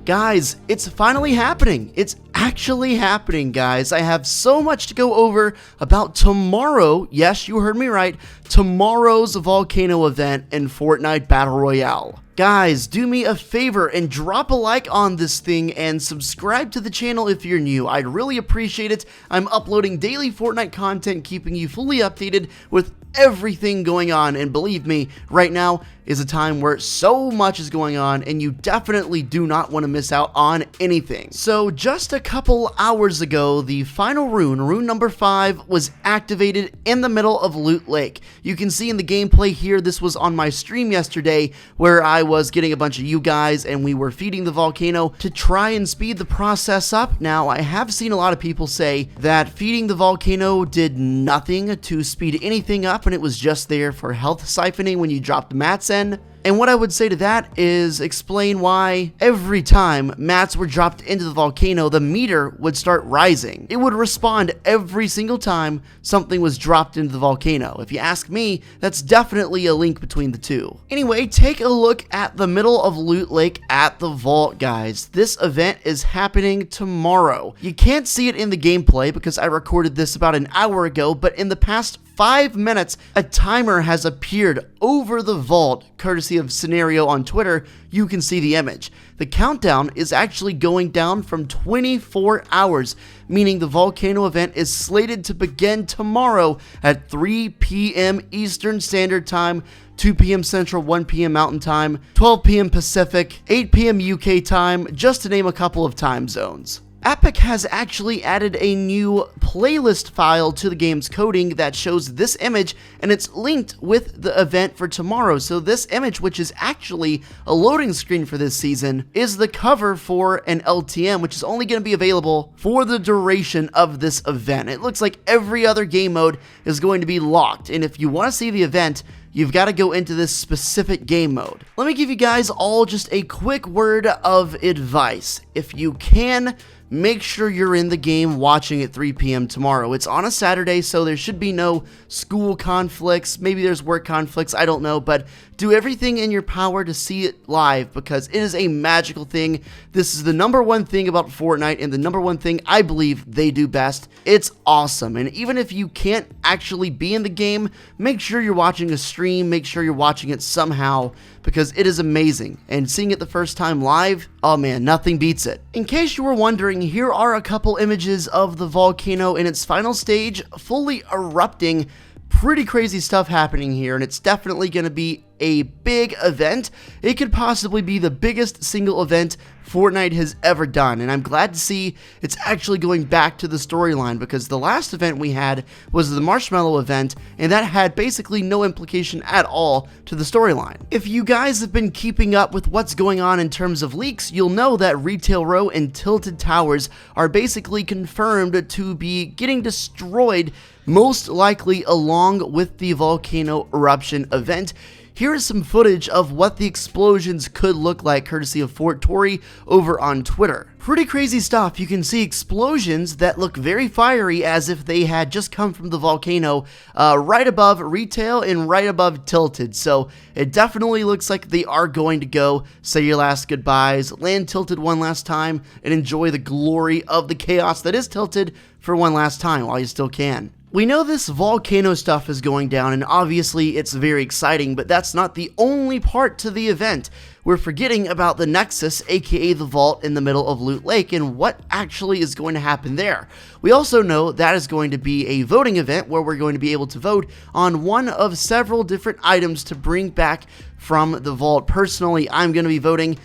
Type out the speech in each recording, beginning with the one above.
Guys, it's finally happening. It's actually happening, guys. I have so much to go over about tomorrow. Yes, you heard me right. Tomorrow's volcano event in Fortnite Battle Royale. Guys, do me a favor and drop a like on this thing and subscribe to the channel if you're new. I'd really appreciate it. I'm uploading daily Fortnite content, keeping you fully updated with everything going on, and believe me, right now is a time where so much is going on and you definitely do not want to miss out on anything. So just a couple hours ago, the final rune number 5, was activated in the middle of Loot Lake. You can see in the gameplay here, this was on my stream yesterday where I was getting a bunch of you guys and we were feeding the volcano to try and speed the process up. Now, I have seen a lot of people say that feeding the volcano did nothing to speed anything up, and it was just there for health siphoning when you dropped mats in. And what I would say to that is explain why every time mats were dropped into the volcano, the meter would start rising. It would respond every single time something was dropped into the volcano. If you ask me, that's definitely a link between the two. Anyway, take a look at the middle of Loot Lake at the vault, guys. This event is happening tomorrow. You can't see it in the gameplay because I recorded this about an hour ago, but in the past 5 minutes, a timer has appeared over the vault, courtesy of Scenario on Twitter. You can see the image. The countdown is actually going down from 24 hours, meaning the volcano event is slated to begin tomorrow at 3 p.m. Eastern Standard Time, 2 p.m. Central, 1 p.m. Mountain Time, 12 p.m. Pacific, 8 p.m. UK time, just to name a couple of time zones. Epic has actually added a new playlist file to the game's coding that shows this image, and it's linked with the event for tomorrow. So this image, which is actually a loading screen for this season, is the cover for an LTM, which is only going to be available for the duration of this event. It looks like every other game mode is going to be locked, and if you want to see the event, you've got to go into this specific game mode. Let me give you guys all just a quick word of advice. If you can, make sure you're in the game watching at 3 p.m. tomorrow. It's on a Saturday, so there should be no school conflicts. Maybe there's work conflicts, I don't know, but do everything in your power to see it live because it is a magical thing. This is the #1 thing about Fortnite and the #1 thing I believe they do best. It's awesome, and even if you can't actually be in the game, make sure you're watching a stream, make sure you're watching it somehow because it is amazing, and seeing it the first time live, oh man, nothing beats it. In case you were wondering, here are a couple images of the volcano in its final stage, fully erupting. Pretty crazy stuff happening here, and it's definitely going to be a big event. It could possibly be the biggest single event Fortnite has ever done, and I'm glad to see it's actually going back to the storyline because the last event we had was the Marshmallow event, and that had basically no implication at all to the storyline. If you guys have been keeping up with what's going on in terms of leaks, you'll know that Retail Row and Tilted Towers are basically confirmed to be getting destroyed, most likely along with the volcano eruption event. Here is some footage of what the explosions could look like, courtesy of Fort Tory over on Twitter. Pretty crazy stuff. You can see explosions that look very fiery as if they had just come from the volcano right above Retail and right above Tilted. So it definitely looks like they are going to go say your last goodbyes, land Tilted one last time, and enjoy the glory of the chaos that is Tilted for one last time while you still can. We know this volcano stuff is going down, and obviously it's very exciting, but that's not the only part to the event. We're forgetting about the Nexus, aka the vault in the middle of Loot Lake, and what actually is going to happen there. We also know that is going to be a voting event where we're going to be able to vote on one of several different items to bring back from the vault. Personally, I'm going to be voting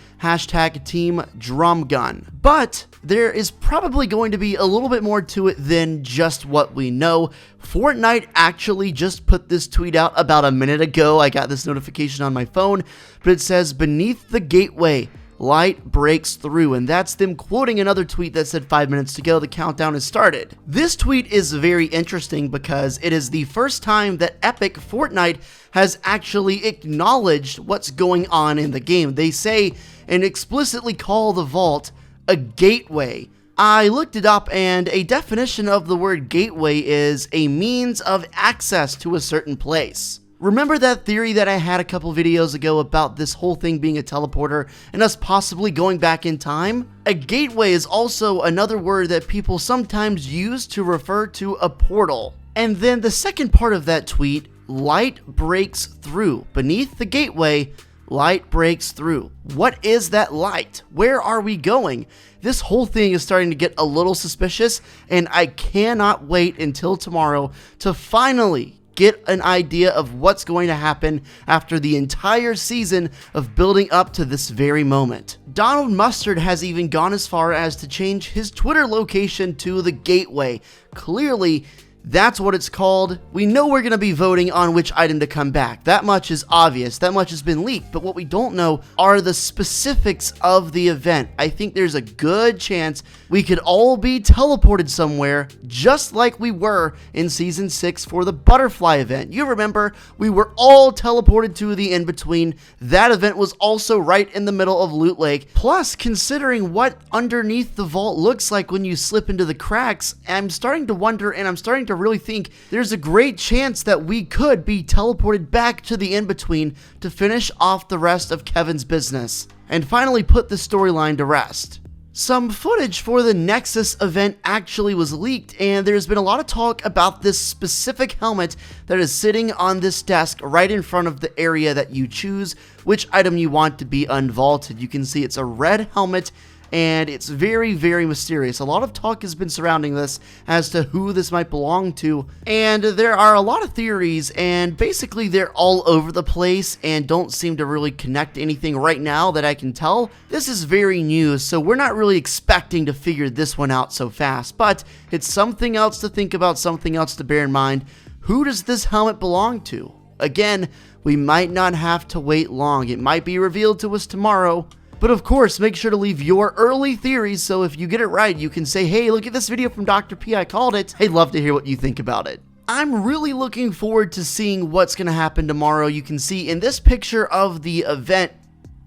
#Team Drum Gun. But there is probably going to be a little bit more to it than just what we know. Fortnite actually just put this tweet out about a minute ago. I got this notification on my phone, but it says, "Beneath the gateway, light breaks through," and that's them quoting another tweet that said 5 minutes to go, the countdown has started. This tweet is very interesting because it is the first time that Epic Fortnite has actually acknowledged what's going on in the game. They say and explicitly call the vault a gateway. I looked it up, and a definition of the word gateway is a means of access to a certain place. Remember that theory that I had a couple videos ago about this whole thing being a teleporter and us possibly going back in time? A gateway is also another word that people sometimes use to refer to a portal. And then the second part of that tweet, light breaks through. Beneath the gateway, light breaks through. What is that light? Where are we going? This whole thing is starting to get a little suspicious, and I cannot wait until tomorrow to finally get an idea of what's going to happen after the entire season of building up to this very moment. Donald Mustard has even gone as far as to change his Twitter location to the Gateway. Clearly, that's what it's called. We know we're going to be voting on which item to come back. That much is obvious. That much has been leaked. But what we don't know are the specifics of the event. I think there's a good chance we could all be teleported somewhere, just like we were in Season 6 for the Butterfly event. You remember, we were all teleported to the in-between. That event was also right in the middle of Loot Lake. Plus, considering what underneath the vault looks like when you slip into the cracks, I'm starting to wonder, and I'm starting to really think there's a great chance that we could be teleported back to the in-between to finish off the rest of Kevin's business and finally put the storyline to rest. Some footage for the Nexus event actually was leaked, and there's been a lot of talk about this specific helmet that is sitting on this desk right in front of the area that you choose which item you want to be unvaulted. You can see it's a red helmet, and it's very, very mysterious. A lot of talk has been surrounding this as to who this might belong to, and there are a lot of theories, and basically they're all over the place and don't seem to really connect to anything right now that I can tell. This is very new, so we're not really expecting to figure this one out so fast, but it's something else to think about, something else to bear in mind. Who does this helmet belong to? Again, we might not have to wait long. It might be revealed to us tomorrow. But of course, make sure to leave your early theories, so if you get it right, you can say, hey, look at this video from Dr. P, I called it. I'd love to hear what you think about it. I'm really looking forward to seeing what's going to happen tomorrow. You can see in this picture of the event,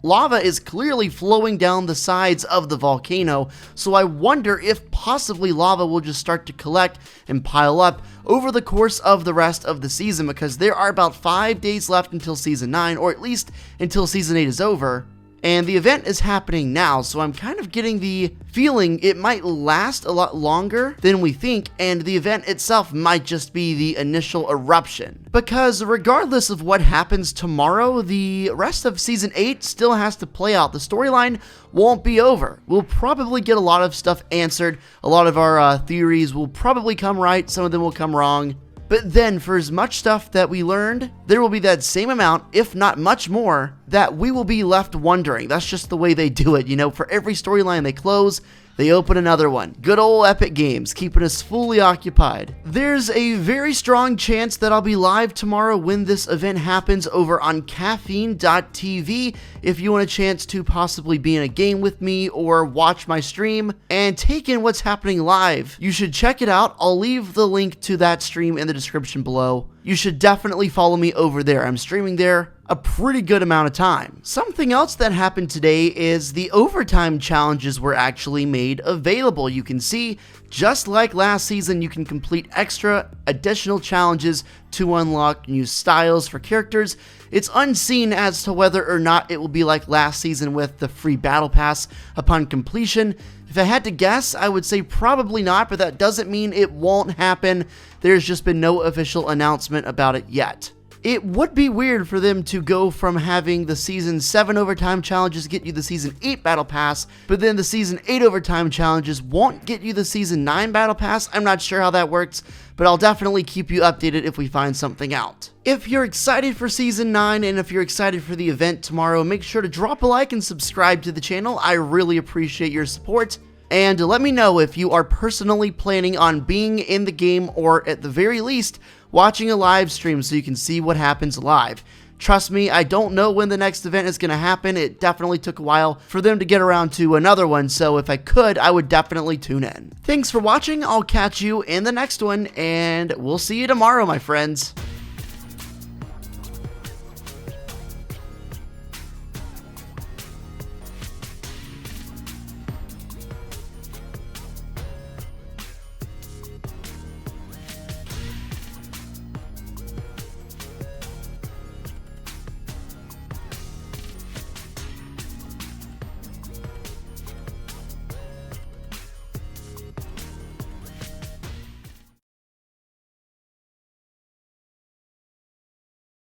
lava is clearly flowing down the sides of the volcano, so I wonder if possibly lava will just start to collect and pile up over the course of the rest of the season, because there are about 5 days left until Season 9, or at least until Season 8 is over. And the event is happening now, so I'm kind of getting the feeling it might last a lot longer than we think, and the event itself might just be the initial eruption. Because regardless of what happens tomorrow, the rest of Season 8 still has to play out. The storyline won't be over. We'll probably get a lot of stuff answered. A lot of our theories will probably come right, some of them will come wrong. But then, for as much stuff that we learned, there will be that same amount, if not much more, that we will be left wondering. That's just the way they do it, you know, for every storyline they close, they open another one. Good old Epic Games, keeping us fully occupied. There's a very strong chance that I'll be live tomorrow when this event happens over on caffeine.tv. If you want a chance to possibly be in a game with me or watch my stream and take in what's happening live, you should check it out. I'll leave the link to that stream in the description below. You should definitely follow me over there. I'm streaming there a pretty good amount of time. Something else that happened today is the overtime challenges were actually made available. You can see, just like last season, you can complete extra additional challenges to unlock new styles for characters. It's unseen as to whether or not it will be like last season with the free battle pass upon completion. If I had to guess, I would say probably not, but that doesn't mean it won't happen. There's just been no official announcement about it yet. It would be weird for them to go from having the Season 7 overtime challenges get you the Season 8 battle pass, but then the Season 8 overtime challenges won't get you the Season 9 battle pass. I'm not sure how that works, but I'll definitely keep you updated if we find something out. If you're excited for Season 9 and if you're excited for the event tomorrow, make sure to drop a like and subscribe to the channel. I really appreciate your support. And let me know if you are personally planning on being in the game, or at the very least, watching a live stream so you can see what happens live. Trust me, I don't know when the next event is going to happen. It definitely took a while for them to get around to another one, so if I could, I would definitely tune in. Thanks for watching. I'll catch you in the next one, and we'll see you tomorrow, my friends.